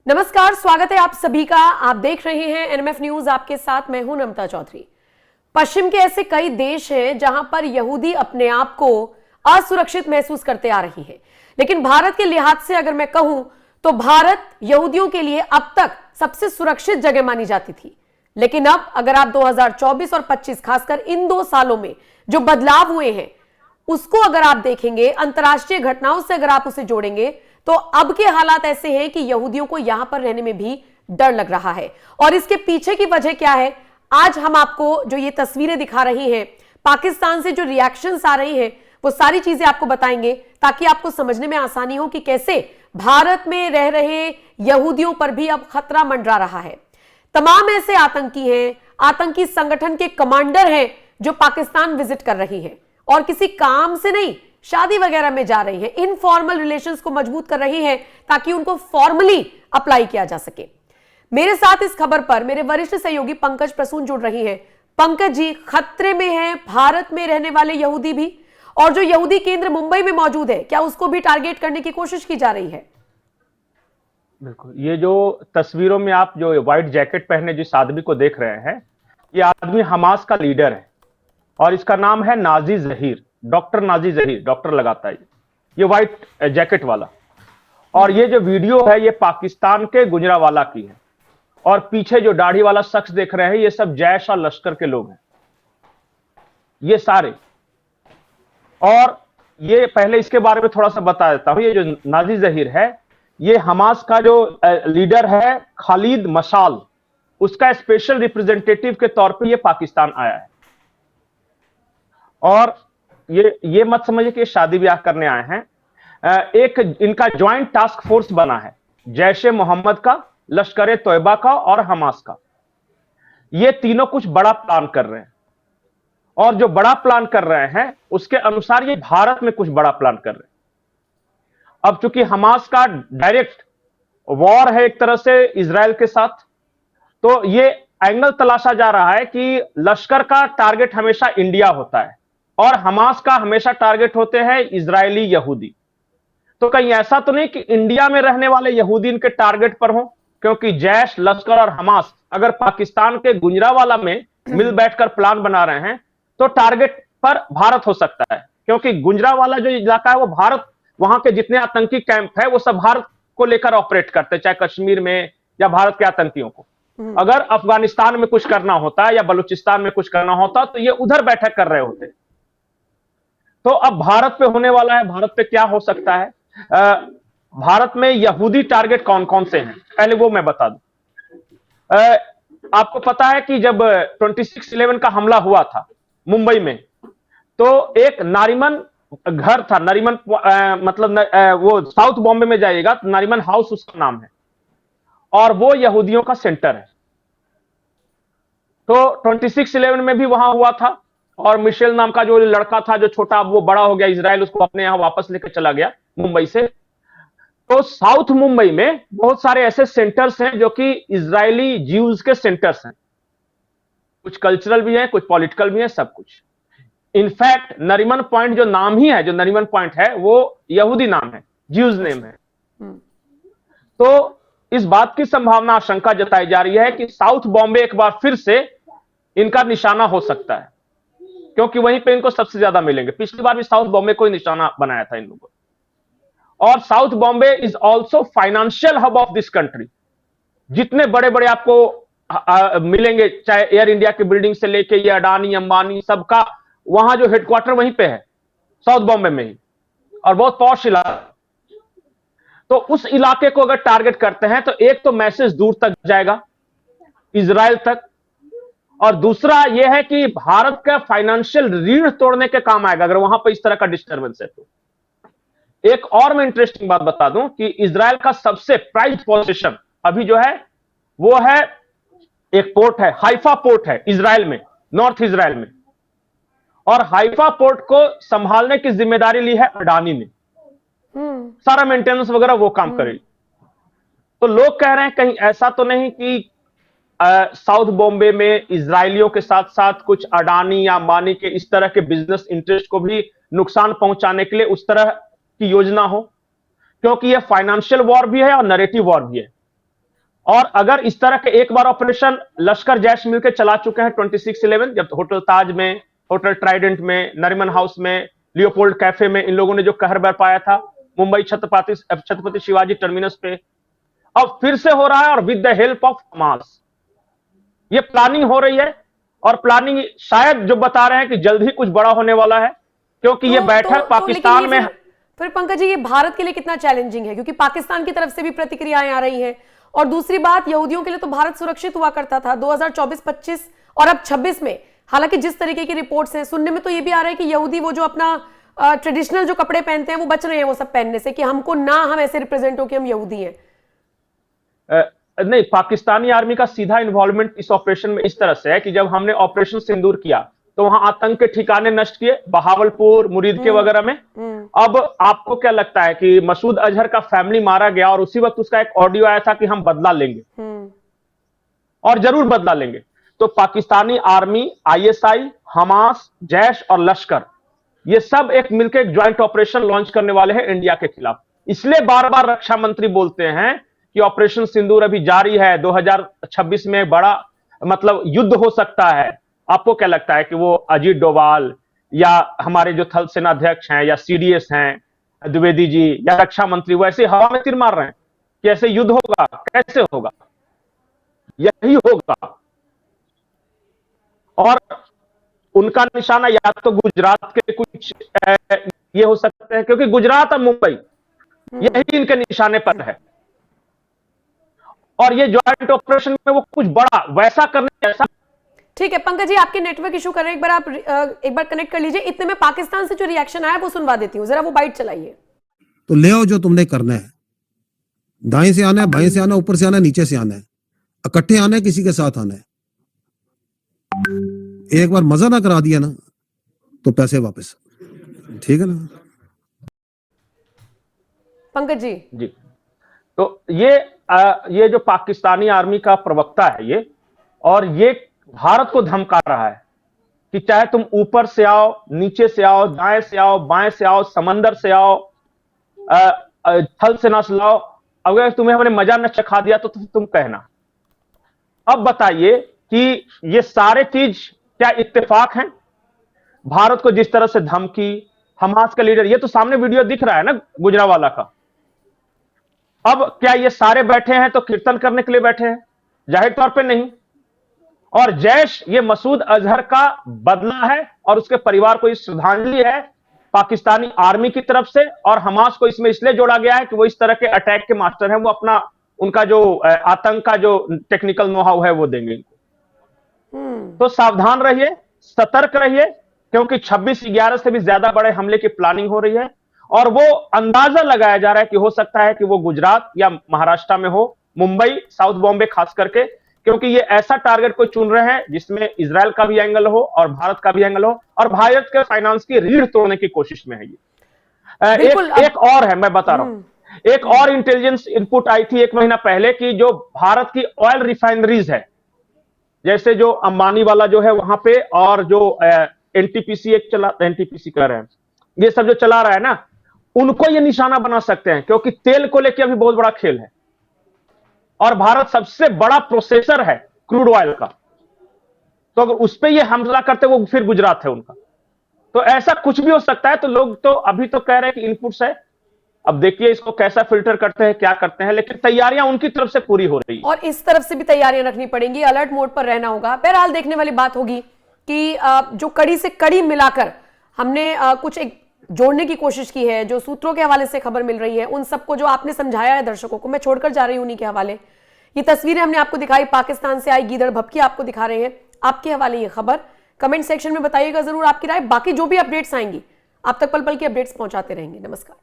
नमस्कार, स्वागत है आप सभी का। आप देख रहे हैं एनएमएफ न्यूज, आपके साथ मैं हूं नमता चौधरी। पश्चिम के ऐसे कई देश हैं जहां पर यहूदी अपने आप को असुरक्षित महसूस करते आ रही हैं, लेकिन भारत के लिहाज से अगर मैं कहूं तो भारत यहूदियों के लिए अब तक सबसे सुरक्षित जगह मानी जाती थी। लेकिन अब अगर आप 2024 और 25 खासकर इन 2 सालों में जो बदलाव हुए हैं उसको अगर आप देखेंगे, अंतर्राष्ट्रीय घटनाओं से अगर आप उसे जोड़ेंगे तो अब के हालात ऐसे हैं कि यहूदियों को यहां पर रहने में भी डर लग रहा है। और इसके पीछे की वजह क्या है, आज हम आपको जो ये तस्वीरें दिखा रही हैं, पाकिस्तान से जो रिएक्शंस आ रही हैं, वो सारी चीजें आपको बताएंगे ताकि आपको समझने में आसानी हो कि कैसे भारत में रह रहे यहूदियों पर भी अब खतरा मंडरा रहा है। तमाम ऐसे आतंकी हैं, आतंकी संगठन के कमांडर हैं जो पाकिस्तान विजिट कर रही हैं और किसी काम से नहीं, शादी वगैरह में जा रही है, इनफॉर्मल रिलेशंस को मजबूत कर रही है ताकि उनको फॉर्मली अप्लाई किया जा सके। मेरे साथ इस खबर पर मेरे वरिष्ठ सहयोगी पंकज प्रसून जुड़ रही हैं। पंकज जी, खतरे में हैं भारत में रहने वाले यहूदी भी, और जो यहूदी केंद्र मुंबई में मौजूद है, क्या उसको भी टारगेट करने की कोशिश की जा रही है? बिल्कुल, ये जो तस्वीरों में आप जो व्हाइट जैकेट पहने जिस आदमी को देख रहे हैं, ये आदमी हमास का लीडर है और इसका नाम है Nazi Zaheer, doctor Nazi Zaheer, doctor लगाता है ये व्हाइट जैकेट वाला। और ये जो वीडियो है ये पाकिस्तान के गुजरांवाला की है और पीछे जो दाढ़ी वाला शख्स देख रहे हैं ये सब जैश और लश्कर के लोग हैं, ये सारे। और ये पहले इसके बारे में थोड़ा सा बता देता हूं, ये जो नाजी जहीर है ये हमास का जो लीडर है खालिद मशाल, उसका स्पेशल रिप्रेजेंटेटिव के तौर पे ये पाकिस्तान आया है। और ये मत समझिए कि शादी ब्याह करने आए हैं। एक इनका ज्वाइंट टास्क फोर्स बना है, जैश ए मोहम्मद का, लश्कर ए तोयबा का और हमास का। ये तीनों कुछ बड़ा प्लान कर रहे हैं और जो बड़ा प्लान कर रहे हैं उसके अनुसार ये भारत में कुछ बड़ा प्लान कर रहे हैं। अब चूंकि हमास का डायरेक्ट वॉर है एक तरह से इजराइल के साथ, तो ये एंगल तलाशा जा रहा है कि लश्कर का टारगेट हमेशा इंडिया होता है और हमास का हमेशा टारगेट होते हैं इजरायली यहूदी। तो कहीं ऐसा तो नहीं कि इंडिया में रहने वाले यहूदी इनके टारगेट पर हो, क्योंकि जैश, लश्कर और हमास अगर पाकिस्तान के गुजरांवाला में मिल बैठकर प्लान बना रहे हैं तो टारगेट पर भारत हो सकता है, क्योंकि गुजरांवाला जो इलाका है वो भारत, वहां के जितने आतंकी कैंप है वो सब भारत को लेकर ऑपरेट करते हैं, चाहे कश्मीर में या भारत के आतंकियों को। अगर अफगानिस्तान में कुछ करना होता है या बलूचिस्तान में कुछ करना होता तो ये उधर बैठक कर रहे होते। तो अब भारत पे होने वाला है। भारत पे क्या हो सकता है? भारत में यहूदी टारगेट कौन कौन से हैं, पहले वो मैं बता दूं। आपको पता है कि जब 26/11 का हमला हुआ था मुंबई में, तो एक नारीमन घर था, नारीमन मतलब वो साउथ बॉम्बे में जाइएगा, नारीमन हाउस उसका नाम है, और वो यहूदियों का सेंटर है। तो 26/11 में भी वहां हुआ था और मिशेल नाम का जो लड़का था, जो छोटा, वो बड़ा हो गया इजराइल, उसको अपने यहां वापस लेकर चला गया मुंबई से। तो साउथ मुंबई में बहुत सारे ऐसे सेंटर्स हैं जो कि इजरायली ज्यूज के सेंटर्स हैं, कुछ कल्चरल भी हैं, कुछ पॉलिटिकल भी हैं, सब कुछ। इनफैक्ट नरीमन पॉइंट जो नाम ही है, जो नरीमन पॉइंट है, वो यहूदी नाम है, ज्यूज नेम है। तो इस बात की संभावना, आशंका जताई जा रही है कि साउथ बॉम्बे एक बार फिर से इनका निशाना हो सकता है, क्योंकि वहीं पे इनको सबसे ज्यादा मिलेंगे। पिछली बार भी साउथ बॉम्बे को ही निशाना बनाया था इन लोगों। और south Bombay is also financial hub of this country. जितने बड़े बड़े आपको मिलेंगे, चाहे एयर इंडिया की बिल्डिंग से लेके ये अडानी, अंबानी, सबका वहां जो हेडक्वार्टर वहीं पे है, साउथ बॉम्बे में ही, और बहुत पॉश इलाका। तो उस इलाके को अगर टारगेट करते हैं तो एक तो मैसेज दूर तक जाएगा, इजराइल तक, और दूसरा यह है कि भारत का फाइनेंशियल रीढ़ तोड़ने के काम आएगा अगर वहां पर इस तरह का डिस्टर्बेंस है। तो एक और मैं इंटरेस्टिंग बात बता दूं कि इजराइल का सबसे प्राइज्ड पोजीशन अभी जो है वो है, एक पोर्ट है, हाइफा पोर्ट है इजराइल में, नॉर्थ इजराइल में, और हाइफा पोर्ट को संभालने की जिम्मेदारी ली है अडानी ने। सारा मेंटेनेंस वगैरह वो काम करेगी। तो लोग कह रहे हैं कहीं ऐसा तो नहीं कि साउथ बॉम्बे में इजरायलियों के साथ साथ कुछ अडानी या अंबानी के इस तरह के बिजनेस इंटरेस्ट को भी नुकसान पहुंचाने के लिए उस तरह की योजना हो, क्योंकि यह फाइनेंशियल वॉर भी है और नैरेटिव वॉर भी है। और अगर इस तरह के एक बार ऑपरेशन लश्कर जैश मिलकर चला चुके हैं 26/11, जब होटल ताज में, होटल ट्राइडेंट में, नरीमन हाउस में, लियोपोल्ड कैफे में इन लोगों ने जो कहर बरपाया था, मुंबई छत्रपति शिवाजी टर्मिनस पे, अब फिर से हो रहा है और with the help of Hamas. ये प्लानिंग हो रही है और प्लानिंग शायद जो बता रहे हैं कि जल्द ही कुछ बड़ा होने वाला है, क्योंकि ये बैठक पाकिस्तान में। फिर पंकज जी, ये भारत के लिए कितना चैलेंजिंग है, क्योंकि पाकिस्तान की तरफ से भी प्रतिक्रियाएं आ रही हैं, और दूसरी बात, यहूदियों के लिए तो भारत सुरक्षित हुआ करता था 2024-25 और अब 26 में। हालांकि जिस तरीके की रिपोर्ट्स हैं, सुनने में तो ये भी आ रहा है कि यहूदी वो जो अपना ट्रेडिशनल जो कपड़े पहनते हैं वो बच रहे हैं वो सब पहनने से, कि हमको ना हम ऐसे रिप्रेजेंट हो कि हम यहूदी हैं। नहीं, पाकिस्तानी आर्मी का सीधा इन्वॉल्वमेंट इस ऑपरेशन में इस तरह से है कि जब हमने ऑपरेशन सिंदूर किया तो वहां आतंक के ठिकाने नष्ट किए, बहावलपुर, मुरीद के वगैरह में। अब आपको क्या लगता है कि मसूद अजहर का फैमिली मारा गया और उसी वक्त उसका एक ऑडियो आया था कि हम बदला लेंगे, और जरूर बदला लेंगे। तो Pakistani army, ISI, Hamas, Jaish और लश्कर, ये सब एक मिलकर एक ज्वाइंट ऑपरेशन लॉन्च करने वाले हैं इंडिया के खिलाफ। इसलिए बार बार रक्षा मंत्री बोलते हैं कि ऑपरेशन सिंदूर अभी जारी है, 2026 में बड़ा मतलब युद्ध हो सकता है। आपको क्या लगता है कि वो अजीत डोभाल या हमारे जो थल सेना अध्यक्ष हैं या सीडीएस हैं द्विवेदी जी या रक्षा मंत्री वैसे हवा में तीर मार रहे हैं कि ऐसे युद्ध होगा? कैसे होगा? यही होगा। और उनका निशाना या तो गुजरात के कुछ ये हो सकते हैं, क्योंकि गुजरात और मुंबई यही इनके निशाने पर है, और ये ज्वाइंट ऑपरेशन में वो कुछ बड़ा वैसा करने जैसा। ठीक है पंकज जी, आपके नेटवर्क इशू कर रहे हैं, एक बार आप एक बार कनेक्ट कर लीजिए। इतने में पाकिस्तान से जो रिएक्शन आया वो सुनवा देती हूँ, जरा वो बाइट चलाइए। तो ले आओ जो तुमने करना है, दाएं से आना है, बाएं से आना है, ऊपर से आना है, नीचे से आना है, इकट्ठे आना है, किसी के साथ आना है। एक बार मजा ना करा दिया ना तो पैसे वापस, ठीक है ना पंकज जी? जी, तो ये जो पाकिस्तानी आर्मी का प्रवक्ता है ये, और ये भारत को धमका रहा है कि चाहे तुम ऊपर से आओ, नीचे से आओ, दाएं से आओ, बाएं से आओ, समंदर से आओ, थल सेना से लाओ, अगर तुम्हें हमने मजा न चखा दिया तो तुम कहना। अब बताइए कि ये सारे चीज क्या इत्तेफाक हैं? भारत को जिस तरह से धमकी, हमास का लीडर, ये तो सामने वीडियो दिख रहा है ना गुजरावाला का। अब क्या ये सारे बैठे हैं तो कीर्तन करने के लिए बैठे हैं? जाहिर तौर पे नहीं। और जैश ये मसूद अजहर का बदला है और उसके परिवार को इस श्रद्धांजलि है पाकिस्तानी आर्मी की तरफ से, और हमास को इसमें इसलिए जोड़ा गया है कि वो इस तरह के अटैक के मास्टर हैं, वो अपना उनका जो आतंक का जो टेक्निकल नो हाउ है वो देंगे इनको। तो सावधान रहिए, सतर्क रहिए, क्योंकि 26/11 से भी ज्यादा बड़े हमले की प्लानिंग हो रही है, और वो अंदाजा लगाया जा रहा है कि हो सकता है कि वो गुजरात या महाराष्ट्र में हो, मुंबई, साउथ बॉम्बे खास करके, क्योंकि ये ऐसा टारगेट को चुन रहे हैं जिसमें इजराइल का भी एंगल हो और भारत का भी एंगल हो, और भारत के फाइनेंस की रीढ़ तोड़ने की कोशिश में है ये। एक और है, मैं बता रहा हूं, एक और इंटेलिजेंस इनपुट आई थी 1 महीना पहले कि जो भारत की ऑयल रिफाइनरीज है, जैसे जो अंबानी वाला जो है वहां पे, और जो एनटीपीसी एनटीपीसी कह रहे हैं, ये सब जो चला रहा है ना, उनको ये निशाना बना सकते हैं, क्योंकि तेल को लेकर अभी बहुत बड़ा खेल है, और भारत सबसे बड़ा प्रोसेसर है क्रूड ऑयल का। तो अगर उस पर ये हमला करते, वो फिर गुजरात है उनका, तो ऐसा कुछ भी हो सकता है। तो लोग तो अभी तो कह रहे हैं कि इनपुट्स है, अब देखिए इसको कैसा फिल्टर करते हैं, क्या करते हैं, लेकिन तैयारियां उनकी तरफ से पूरी हो रही है, और इस तरफ से भी तैयारियां रखनी पड़ेंगी, अलर्ट मोड पर रहना होगा। बहरहाल देखने वाली बात होगी कि जो कड़ी से कड़ी मिलाकर हमने कुछ एक जोड़ने की कोशिश की है, जो सूत्रों के हवाले से खबर मिल रही है, उन सबको जो आपने समझाया है दर्शकों को, मैं छोड़कर जा रही हूं उन्हीं के हवाले। ये तस्वीरें हमने आपको दिखाई, पाकिस्तान से आई गीदड़ भभकी आपको दिखा रहे हैं, आपके हवाले ये खबर। कमेंट सेक्शन में बताइएगा जरूर आपकी राय। बाकी जो भी अपडेट्स आएंगी आप तक पल पल की अपडेट्स पहुंचाते रहेंगे। नमस्कार।